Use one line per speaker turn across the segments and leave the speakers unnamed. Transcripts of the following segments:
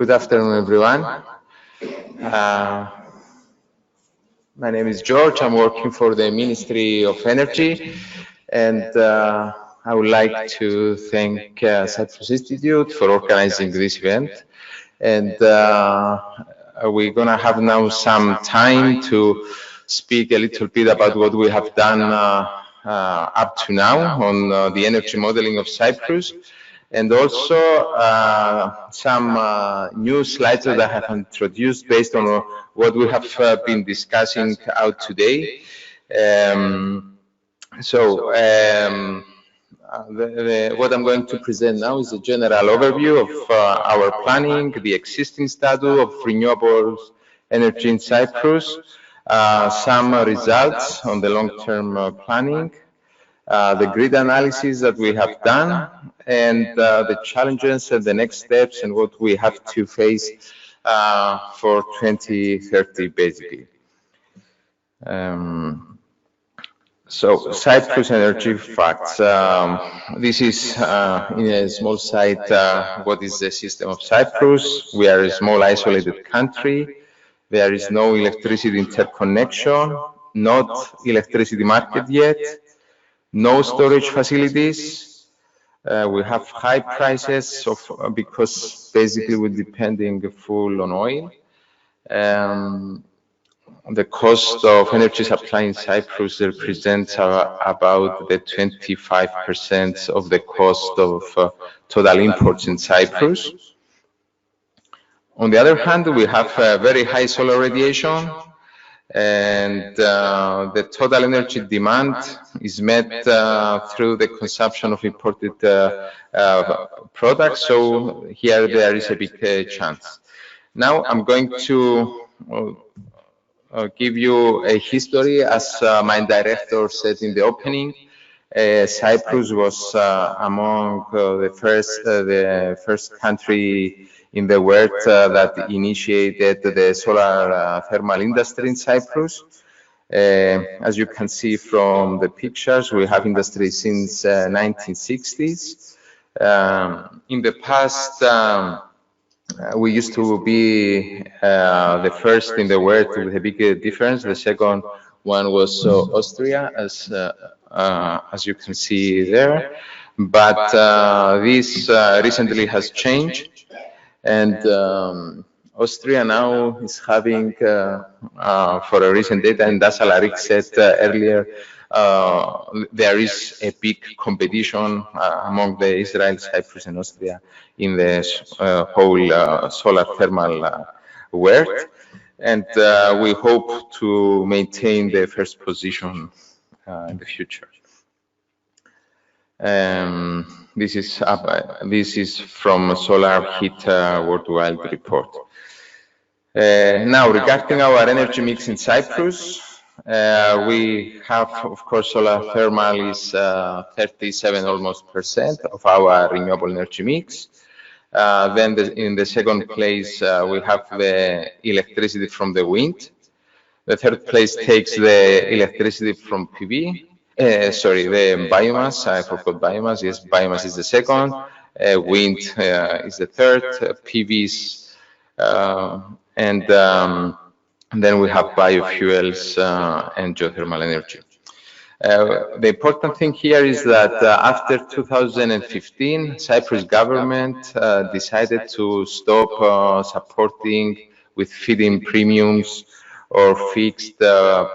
Good afternoon, everyone. My name is George. I'm working for the Ministry of Energy, and I would like to thank Cyprus Institute for organizing this event. And we're going to have now some time to speak a little bit about what we have done up to now on the energy modeling of Cyprus. And also some new slides that I have introduced based on what we have been discussing out today. What I'm going to present now is a general overview of our planning, the existing status of renewable energy in Cyprus, some results on the long-term planning, the grid analysis that we have done, and the challenges and the next steps and what we have to face for 2030, basically. So, Cyprus energy facts. This is, in a small site, what is the system of Cyprus. We are a small isolated country. There is no electricity interconnection, not electricity market yet, no storage facilities. We have high prices because basically we're depending full on oil. The cost of energy supply in Cyprus represents about the 25% of the cost of total imports in Cyprus. On the other hand, we have very high solar radiation, and the total energy demand is met through the consumption of imported products. So here there is a big chance. Now I'm going to give you a history. As my director said in the opening, Cyprus was among the first country in the world that initiated the solar thermal industry in Cyprus. As you can see from the pictures, we have industry since 1960s. In the past, we used to be the first in the world with a big difference. The second one was Austria, as you can see there. But this recently has changed. And Austria now is having, for a recent data, and as Alaric said earlier, there is a big competition among the Israel, Cyprus, and Austria in the whole solar thermal world. And we hope to maintain the first position in the future. This is from Solar Heat Worldwide report. Now, regarding our energy mix in Cyprus, we have, of course, solar thermal is 37 almost % of our renewable energy mix. Then in the second place, we have the electricity from the wind. The third place takes the electricity from PV. Sorry, the biomass. I forgot biomass. Yes, biomass is the second. Wind is the third. PVs, and then we have biofuels and geothermal energy. The important thing here is that after 2015, Cyprus government decided to stop supporting with feed-in premiums or fixed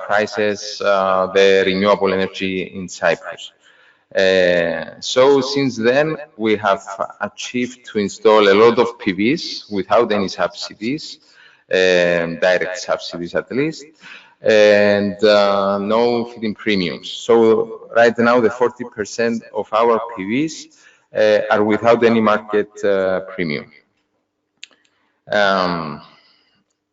prices the renewable energy in Cyprus. So since then, we have achieved to install a lot of PVs without any subsidies, direct subsidies at least, and no feed-in premiums. So right now, the 40% of our PVs are without any market premium.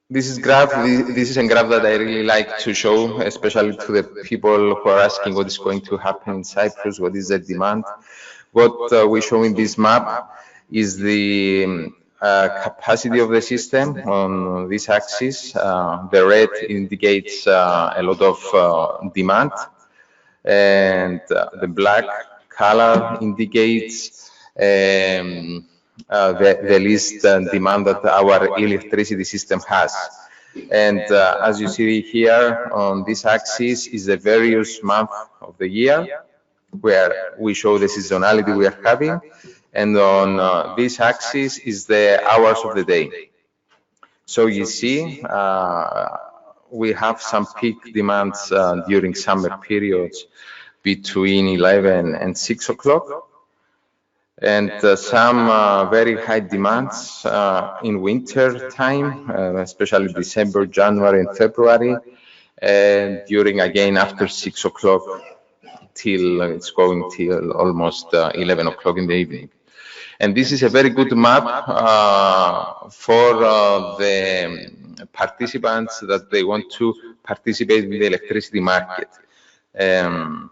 This is a graph that I really like to show, especially to the people who are asking what is going to happen in Cyprus, what is the demand. What we show in this map is the capacity of the system on this axis. The red indicates a lot of demand, and the black color indicates the least demand that our electricity system has. And as you see here on this axis is the various months of the year, where we show the seasonality we are having. And on this axis is the hours of the day. So you see, we have some peak demands during summer periods between 11 and 6 o'clock, and some very high demands in winter time, especially December, January, and February, during again after 6 o'clock till it's going till almost 11 o'clock in the evening. And this is a very good map for the participants that they want to participate in the electricity market. And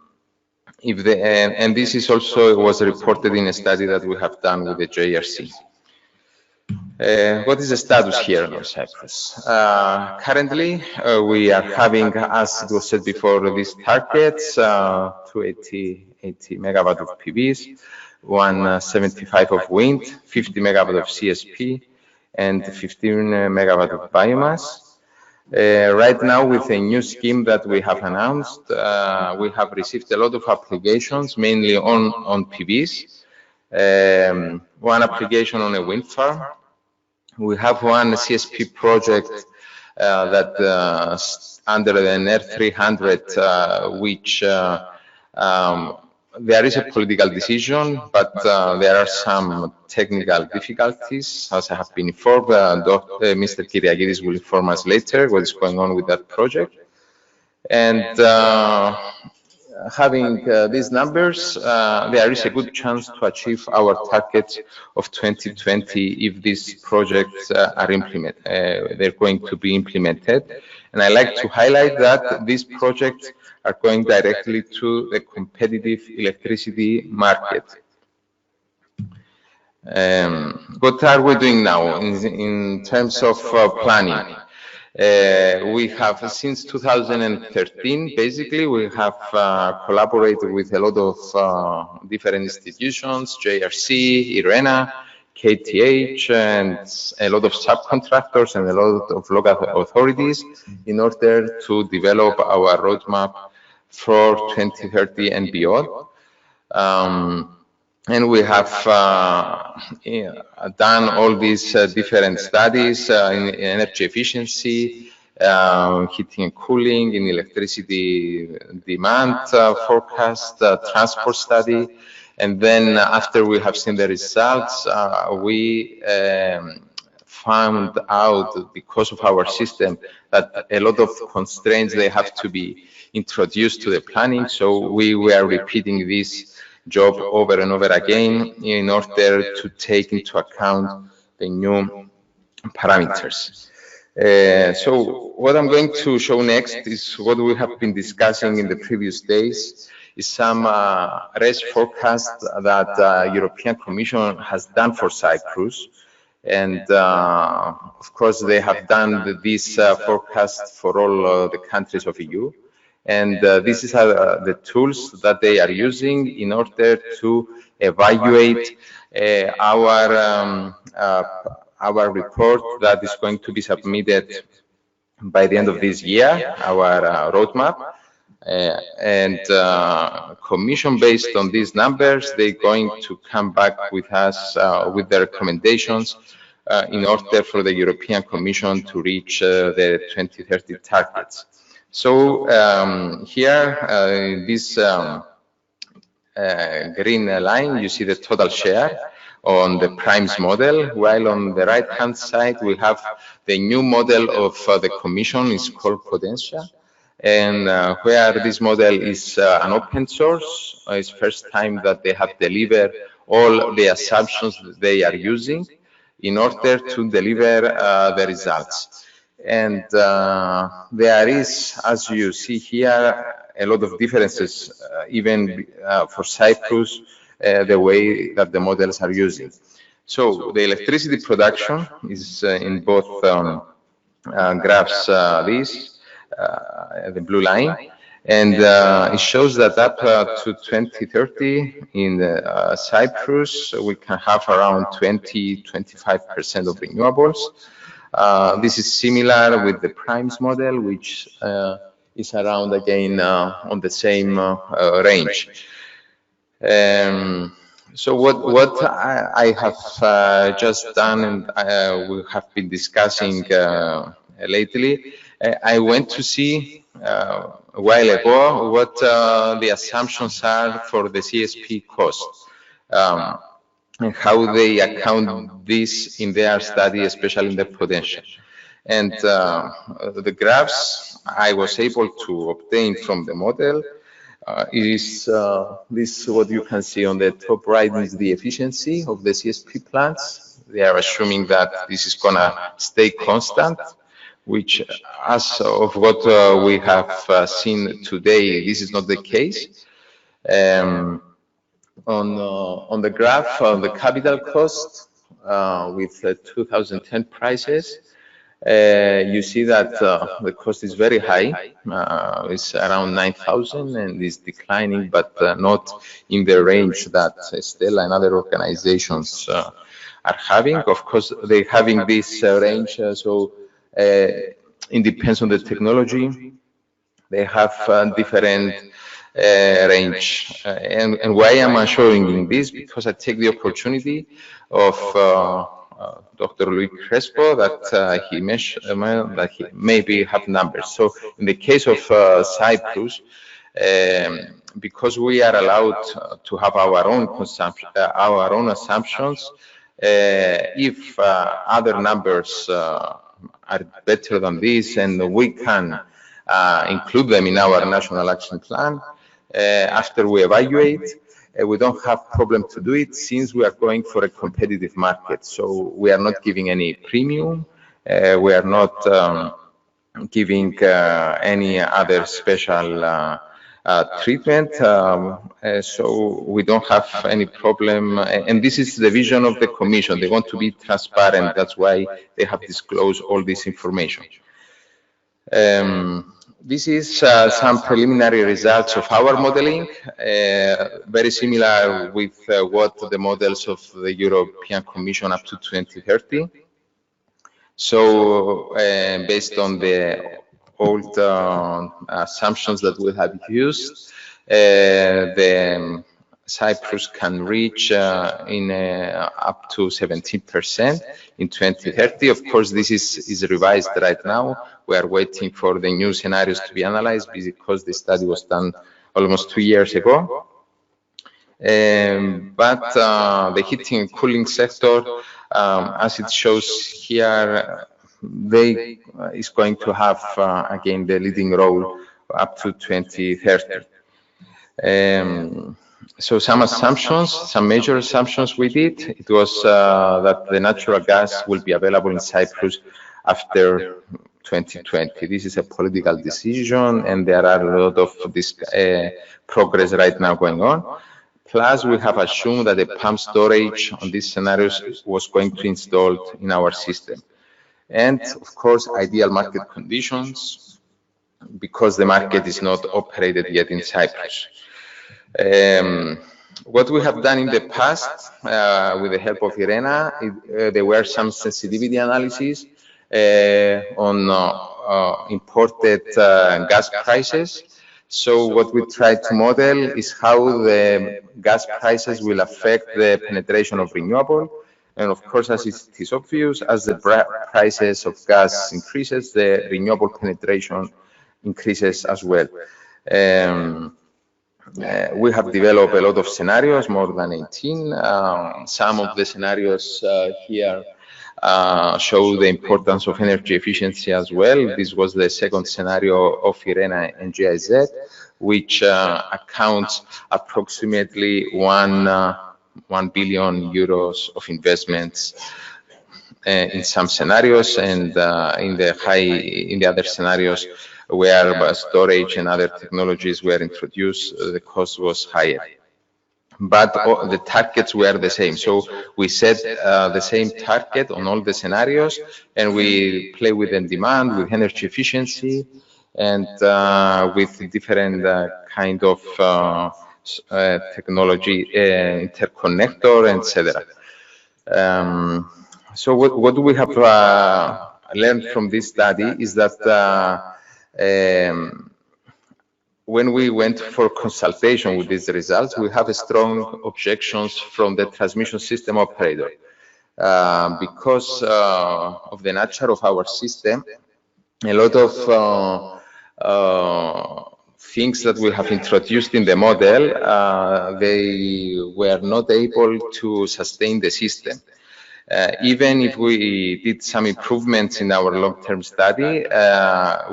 this is also was reported in a study that we have done with the JRC. What is the status here in Cyprus? Currently, we are having, as it was said before, these targets, 280 megawatt of PVs, 175 of wind, 50 megawatt of CSP, and 15 megawatt of biomass. Right now, with a new scheme that we have announced, we have received a lot of applications, mainly on PVs. One application on a wind farm. We have one CSP project that under the NER 300, which there is a political decision, but there are some technical difficulties, as I have been informed. Mr. Kyriakidis will inform us later what is going on with that project. And having these numbers, there is a good chance to achieve our target of 2020 if these projects are implemented. They're going to be implemented. And I like to highlight that these projects are going directly to the competitive electricity market. What are we doing now in terms of planning? We have, since 2013, basically, we have collaborated with a lot of different institutions, JRC, IRENA, KTH, and a lot of subcontractors and a lot of local authorities in order to develop our roadmap for 2030 and beyond. And we have done all these different studies in energy efficiency, heating and cooling, in electricity demand forecast, transport study. And then after we have seen the results, we found out, because of our system, that a lot of constraints, they have to be introduced to the planning. So we were repeating this job over and over again in order to take into account the new parameters. So what I'm going to show next is what we have been discussing in the previous days, is some RES forecast that European Commission has done for Cyprus. And of course, they have done this forecast for all the countries of EU. And this is the tools that they are using in order to evaluate our report that is going to be submitted by the end of this year, our roadmap. And Commission, based on these numbers, they're going to come back with us with the recommendations in order for the European Commission to reach the 2030 targets. So here, this green line, you see the total share on the primes model, while on the right-hand side, we have the new model of the Commission. Is called POTENCIA. And where this model is an open source, it's first time that they have delivered all the assumptions that they are using in order to deliver the results. And there is, as you see here, a lot of differences, even for Cyprus, the way that the models are using. So the electricity production is in both graphs, the blue line. And it shows that up to 2030 in Cyprus, we can have around 20–25% of renewables. This is similar with the Primes model, which is around, again, on the same range. So what I have just done, and we have been discussing lately, I went to see a while ago what the assumptions are for the CSP costs, and how they account this in their study, especially in the potential. And the graphs I was able to obtain from the model is this, what you can see on the top right is the efficiency of the CSP plants. They are assuming that this is going to stay constant, which, as of what we have seen today, this is not the case. On the graph, on the capital cost with 2010 prices, you see that the cost is very high. It's around 9,000 and is declining, but not in the range that Stella and other organizations are having. Of course, they're having this range, so it depends on the technology. They have different range. And why am I showing this? Because I take the opportunity of Dr. Luis Crespo that he mentioned that he maybe have numbers. So in the case of Cyprus, because we are allowed to have our own consumption, our own assumptions, if other numbers are better than this, and we can include them in our national action plan, after we evaluate, we don't have problem to do it, since we are going for a competitive market. So we are not giving any premium, we are not giving any other special treatment, so we don't have any problem. And this is the vision of the Commission. They want to be transparent. That's why they have disclosed all this information. This is some preliminary results of our modeling, very similar with what the models of the European Commission up to 2030. So based on the old assumptions that we have used, the Cyprus can reach up to 17% in 2030. Of course, this is revised right now. We are waiting for the new scenarios to be analyzed because the study was done almost 2 years ago. But the heating and cooling sector, as it shows here, they is going to have again the leading role up to 2030. So some assumptions, some major assumptions we did, it was that the natural gas will be available in Cyprus after 2020. This is a political decision, and there are a lot of this progress right now going on. Plus, we have assumed that the pump storage on these scenarios was going to be installed in our system. And of course, ideal market conditions, because the market is not operated yet in Cyprus. What we have done in the past with the help of IRENA, there were some sensitivity analyses on imported gas prices. So what we try to model is how the gas prices will affect the penetration of renewable. And of course, as it is obvious, as the prices of gas increases, the renewable penetration increases as well. We have developed a lot of scenarios, more than 18. Some of the scenarios here show the importance of energy efficiency as well. This was the second scenario of IRENA and GIZ, which accounts approximately 1 billion euros of investments in some scenarios, and in the other scenarios where storage and other technologies were introduced, the cost was higher. But the targets were the same. So we set the same target on all the scenarios, and we play with the demand, with energy efficiency, and with different kind of technology, interconnector, etc. So what we have learned from this study is that when we went for consultation with these results, we have strong objections from the transmission system operator. Because of the nature of our system, a lot of things that we have introduced in the model, they were not able to sustain the system. Even if we did some improvements in our long-term study,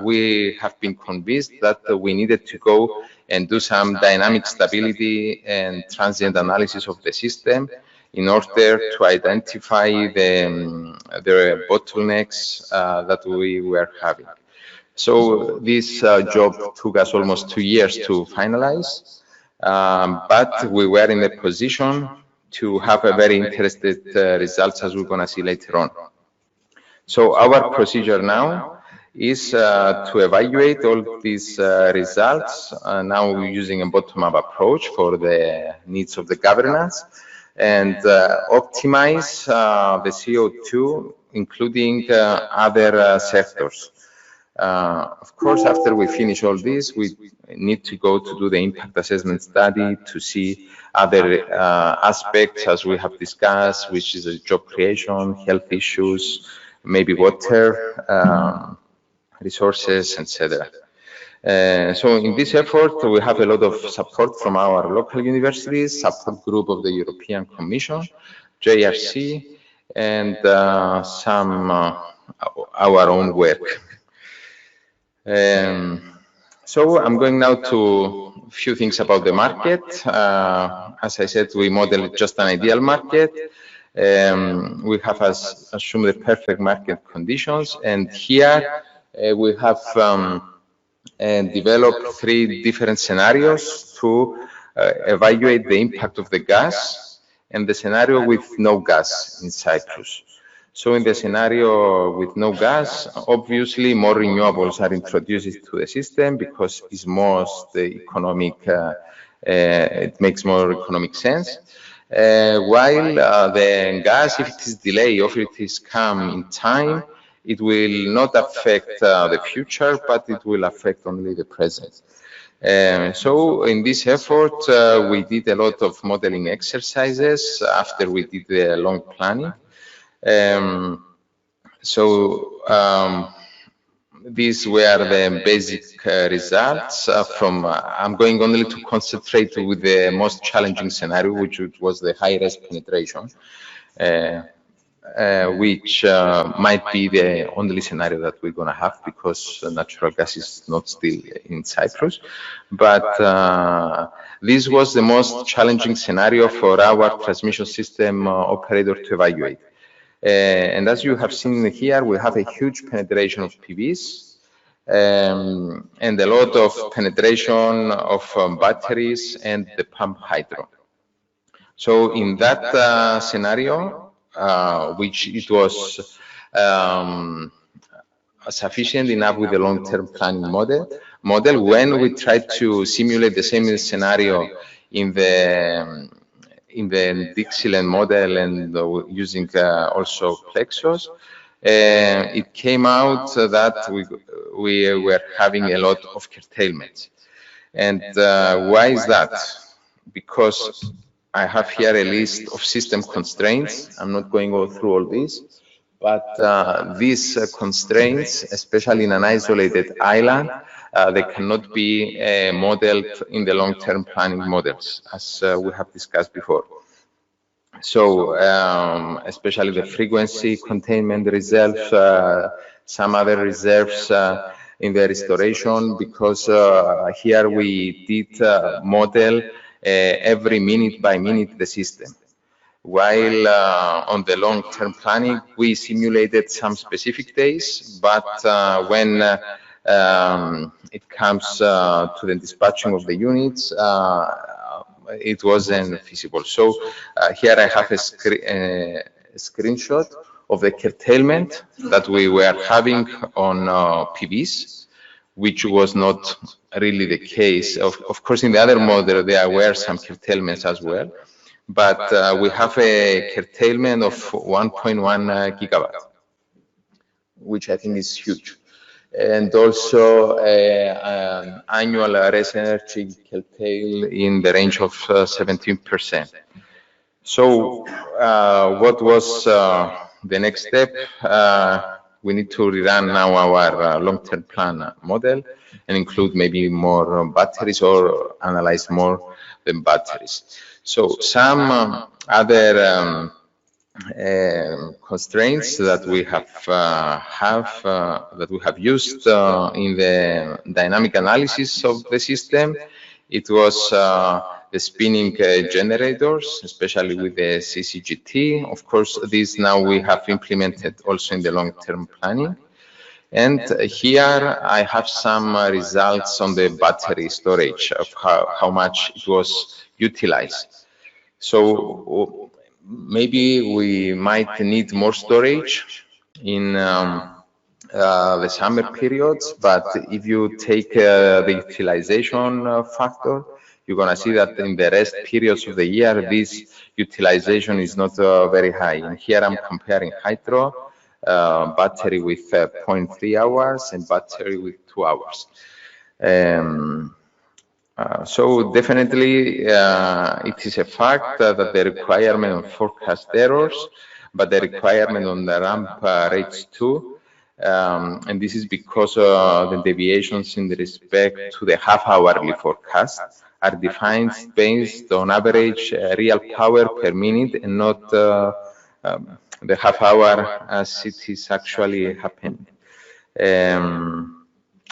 we have been convinced that we needed to go and do some dynamic stability and transient analysis of the system in order to identify the bottlenecks that we were having. So this job took us almost 2 years to finalize, but we were in a position to have a very interesting results, as we're going to see later on. So our procedure now is to evaluate all these results. Now we're using a bottom-up approach for the needs of the governance, and optimize the CO2, including other sectors. Of course, after we finish all this, we need to go to do the impact assessment study to see other aspects, as we have discussed, which is job creation, health issues, maybe water, resources, etc. So in this effort, we have a lot of support from our local universities, support group of the European Commission, JRC, and some our own work. So I'm going now to a few things about the market. As I said, we modeled just an ideal market. We have assumed the perfect market conditions, and here we have developed 3 different scenarios to evaluate the impact of the gas and the scenario with no gas in Cyprus. So in the scenario with no gas, obviously more renewables are introduced to the system because it's most economic, it makes more economic sense. While the gas, if it is delayed or if it is come in time, it will not affect the future, but it will affect only the present. So in this effort, we did a lot of modeling exercises after we did the long planning. These were the basic results from, I'm going only to concentrate with the most challenging scenario, which was the high-res penetration, which might be the only scenario that we're going to have because natural gas is not still in Cyprus. But this was the most challenging scenario for our transmission system operator to evaluate. And as you have seen here, we have a huge penetration of PVs and a lot of penetration of batteries and the pump hydro. So in that scenario, which it was sufficient enough with the long-term planning model, when we tried to simulate the same scenario in the Dixieland model and using also Plexos, it came out that we were having a lot of curtailment. And why is that? Because I have here a list of system constraints. I'm not going to go through all these, but these constraints, especially in an isolated island, they cannot be modeled in the long-term planning models, as we have discussed before. So, especially the frequency containment reserves, some other reserves in the restoration, because here we did model every minute by minute the system. While on the long-term planning, we simulated some specific days, but when it comes to the dispatching of the units, it wasn't feasible. So here I have a screenshot of the curtailment that we were having on PVs, which was not really the case. Of course, in the other model, there were some curtailments as well, but we have a curtailment of 1.1 gigawatt, which I think is huge. And also annual RES energy curtail in the range of 17%. So what was the next step? We need to rerun now our long-term plan model and include maybe more batteries or analyze more than batteries. So some other constraints that we have used in the dynamic analysis of the system. It was the spinning generators, especially with the CCGT. Of course, these now we have implemented also in the long-term planning. And here I have some results on the battery storage of how much it was utilized. So maybe we might need more storage in the summer periods, but if you take the utilization factor, you're going to see that in the rest periods of the year, this utilization is not very high. And here I'm comparing hydro, battery with 0.3 hours and battery with 2 hours. So definitely it is a fact that the requirement on forecast errors, but the requirement on the ramp rates too. And this is because the deviations in respect to the half-hourly forecast are defined based on average real power per minute and not the half-hour as it is actually happening.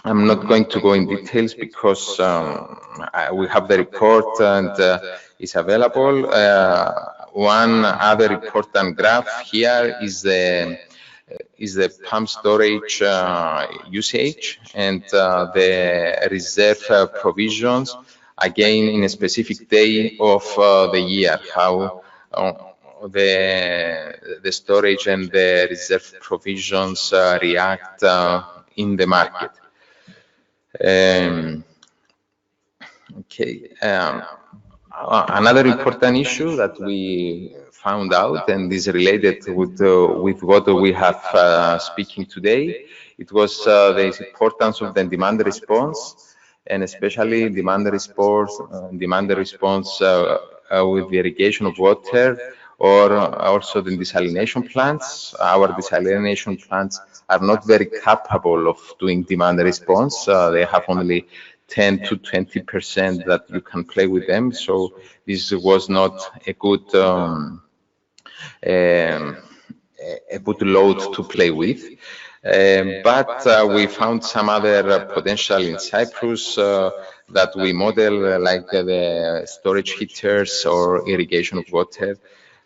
I'm not going to go in details because we have the report and it's available. One other important graph here is the pump storage usage and the reserve provisions, again in a specific day of the year, how the storage and the reserve provisions react in the market. Okay. Another important issue that we found out, and is related with what we have speaking today, it was the importance of the demand response, and especially demand response with the irrigation of water, or also the desalination plants. Our desalination plants are not very capable of doing demand response. They have only 10 to 20% that you can play with them. So this was not a good load to play with. But we found some other potential in Cyprus that we model, like the storage heaters or irrigation of water.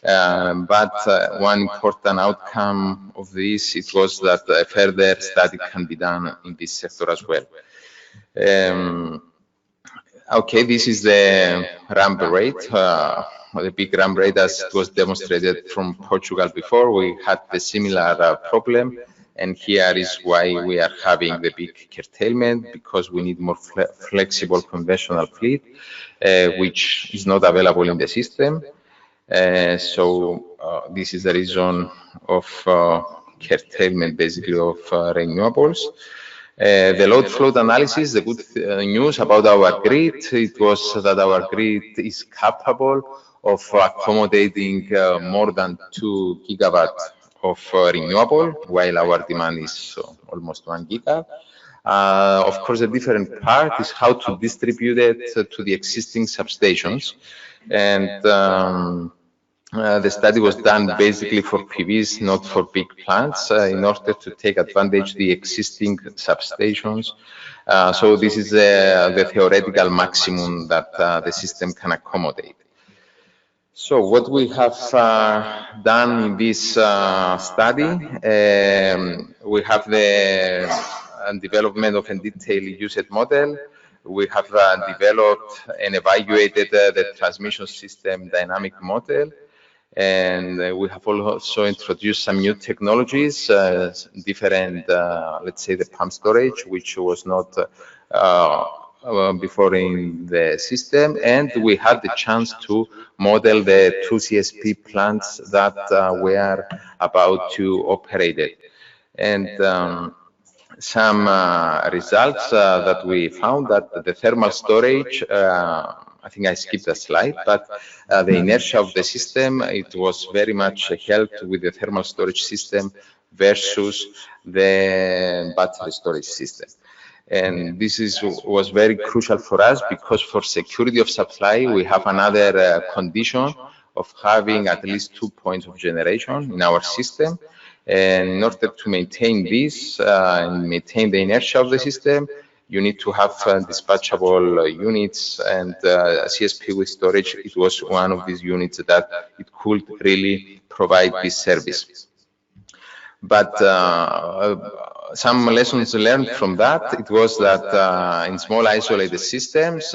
But one important outcome of this, it was that a further study can be done in this sector as well. Okay, this is the ramp rate, the big ramp rate as it was demonstrated from Portugal before. We had the similar problem, and here is why we are having the big curtailment, because we need more flexible conventional fleet, which is not available in the system. So this is the reason of curtailment, basically, of renewables. The load flow analysis, the good news about our grid, it was that our grid is capable of accommodating more than 2 gigawatts of renewable, while our demand is almost 1 giga. Of course, the different part is how to distribute it to the existing substations. And the study was done basically for PVs, not for big plants, in order to take advantage of the existing substations. So this is the theoretical maximum that the system can accommodate. So what we have done in this study, we have the development of a detailed usage model. We have developed and evaluated the transmission system dynamic model. And we have also introduced some new technologies, different, let's say, the pump storage, which was not before in the system. And we had the chance to model the 2 CSP plants that we are about to operate it. And some results that we found that the thermal storage, I think I skipped a slide, but the inertia of the system, it was very much helped with the thermal storage system versus the battery storage system. And this was very crucial for us because for security of supply, we have another condition of having at least 2 points of generation in our system. And in order to maintain this and maintain the inertia of the system, you need to have dispatchable units, and CSP with storage, it was one of these units that it could really provide this service. But some lessons learned from that, it was that in small isolated systems,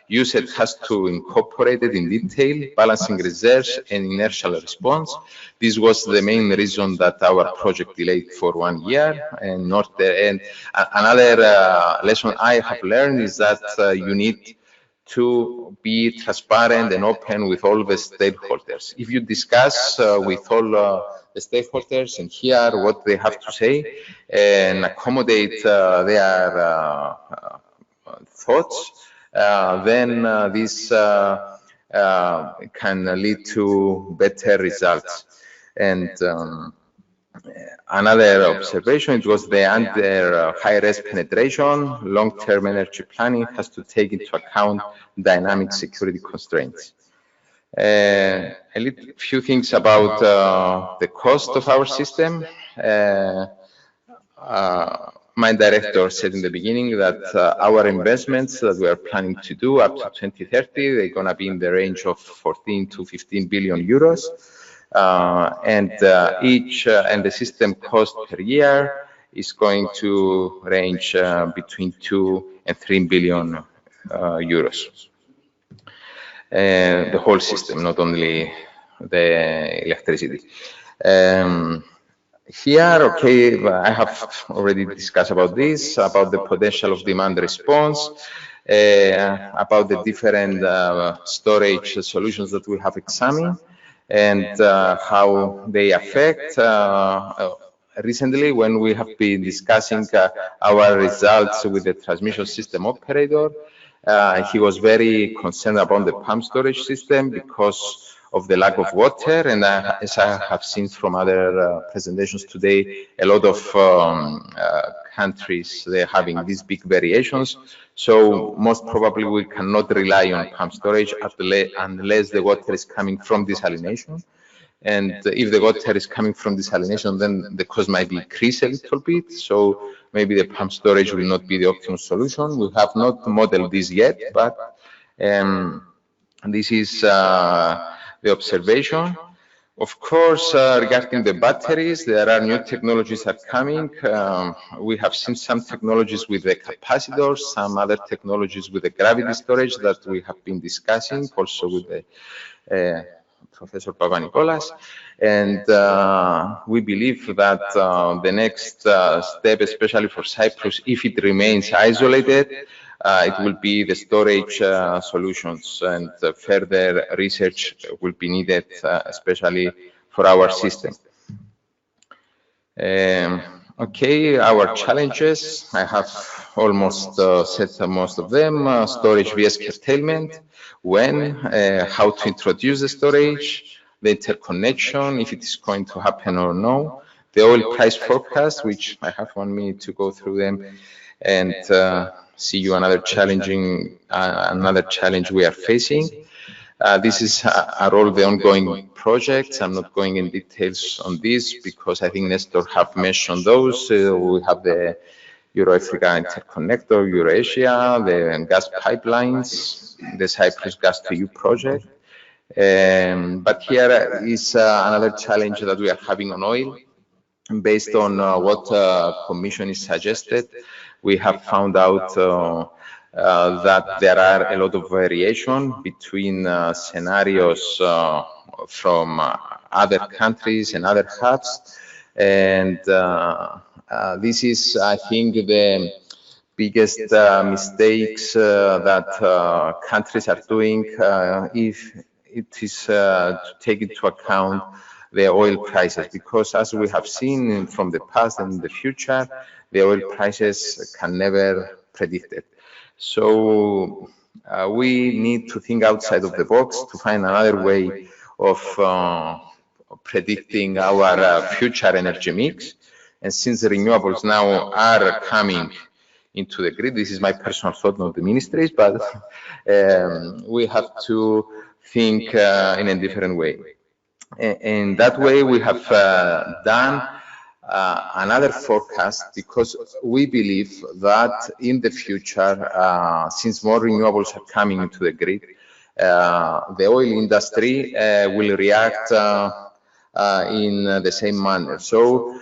usage has to incorporate it in detail, balancing reserves and inertial response. This was the main reason that our project delayed for 1 year. And another lesson I have learned is that you need to be transparent and open with all the stakeholders. If you discuss with all the stakeholders and hear what they have to say and accommodate their thoughts, then this can lead to better results. And another observation, it was the under high-res penetration. Long-term energy planning has to take into account dynamic security constraints. A few things about the cost of our system. My director said in the beginning that our investments that we are planning to do up to 2030, they're going to be in the range of 14 to 15 billion euros. And the system cost per year is going to range between 2 and 3 billion euros. The whole system, not only the electricity. Here, okay, I have already discussed about this, about the potential of demand response, about the different storage solutions that we have examined, and how they affect. Recently, when we have been discussing our results with the transmission system operator, he was very concerned about the pump storage system because of the lack of water, and as I have seen from other presentations today, a lot of countries, they're having these big variations. So most probably we cannot rely on pump storage unless the water is coming from desalination. And if the water is coming from desalination, then the cost might increase a little bit. So maybe the pump storage will not be the optimal solution. We have not modeled this yet, but this is the observation. Of course, regarding the batteries, there are new technologies that are coming. We have seen some technologies with the capacitors, some other technologies with the gravity storage that we have been discussing, also with the Professor Papanikolas. And we believe that the next step, especially for Cyprus, if it remains isolated, it will be the storage solutions, and further research will be needed, especially for our system. Okay, our challenges, I have almost said most of them. Storage vs curtailment, when, how to introduce the storage, the interconnection, if it is going to happen or no, the oil price forecast, which I have 1 minute to go through them, and see you another challenge we are facing. This is all the ongoing projects. I'm not going in details on this because I think Nestor have mentioned those. We have the Euro-Africa interconnector, Eurasia, the gas pipelines, the Cyprus gas to EU project. But here is another challenge that we are having on oil. Based on what Commission is suggested, we have found out that there are a lot of variation between scenarios other countries and other hubs. And this is, I think, the biggest mistakes that countries are doing if it is to take into account the oil prices, because as we have seen from the past and the future, the oil prices can never predict it. So we need to think outside of the box to find another way of predicting our future energy mix. And since the renewables now are coming into the grid, this is my personal thought, not the ministry's, but we have to think in a different way. And that way we have done another forecast, because we believe that in the future, since more renewables are coming into the grid, the oil industry will react in the same manner. So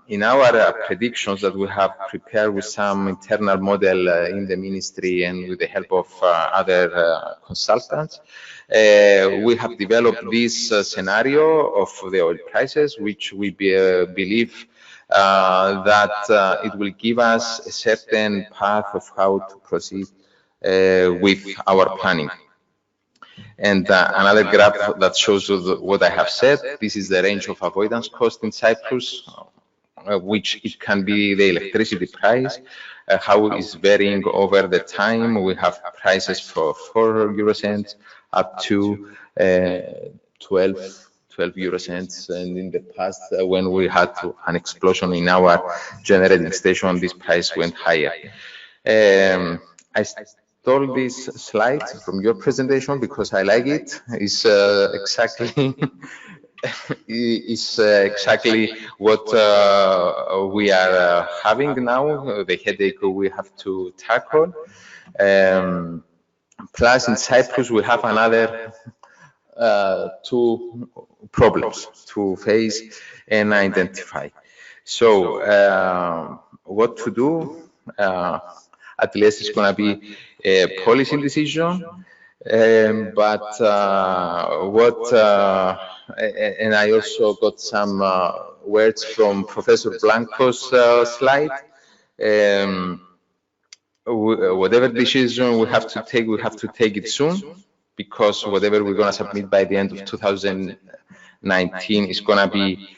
in our predictions that we have prepared with some internal model in the ministry and with the help of other consultants, we have developed this scenario of the oil prices, which we believe that it will give us a certain path of how to proceed with our planning. And another graph that shows what I have said. This is the range of avoidance cost in Cyprus, which it can be the electricity price, how it's varying over the time. We have prices for 4 euro cents up to 12 euro cents. And in the past, when we had an explosion in our generating station, this price went higher. I stole this slide from your presentation because I like it. It's exactly exactly what we are having now, the headache we have to tackle. Plus, in Cyprus, we have another two problems to face and identify. So, what to do? At least it's going to be a policy decision. But and I also got some words from Professor Blanco's slide. Whatever decision we have to take it soon, because whatever we're going to submit by the end of 2019 is going to be,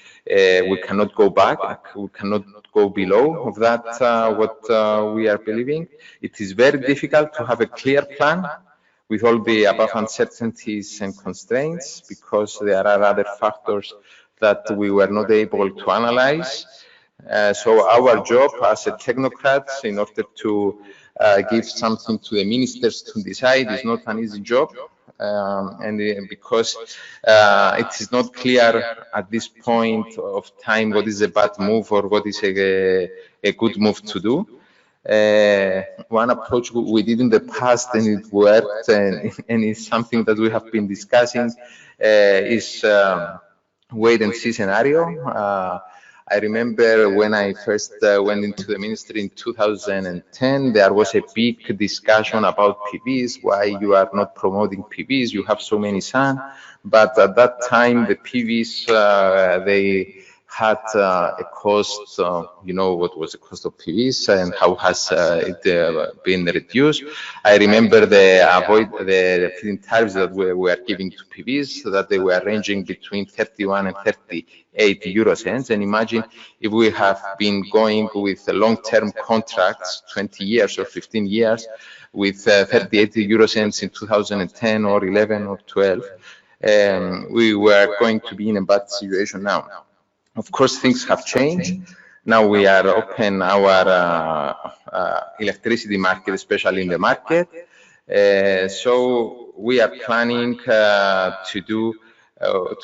we cannot go back, we cannot go below of that, what we are believing. It is very difficult to have a clear plan with all the above uncertainties and constraints, because there are other factors that we were not able to analyze. So our job as a technocrats, in order to give something to the ministers to decide, is not an easy job. And because it is not clear at this point of time what is a bad move or what is a good move to do. One approach we did in the past, and it worked, and it's something that we have been discussing, is wait and see scenario. I remember when I first went into the ministry in 2010, there was a big discussion about PVs, why you are not promoting PVs, you have so many sun. But at that time, the PVs, they had a cost, you know, what was the cost of PVs and how has it been reduced. I remember the feed-in tariffs that we were giving to PVs, so that they were ranging between 31 and 38 euro cents. And imagine if we have been going with long-term contracts, 20 years or 15 years, with 38 euro cents in 2010 or 11 or 12, we were going to be in a bad situation now. Of course, things have changed. Now we are open our electricity market, especially in the market. So we are planning to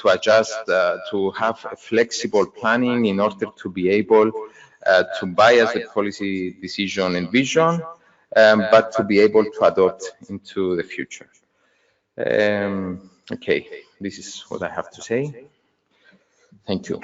adjust, to have a flexible planning in order to be able to bias the policy decision and vision, but to be able to adopt into the future. Okay, this is what I have to say. Thank you.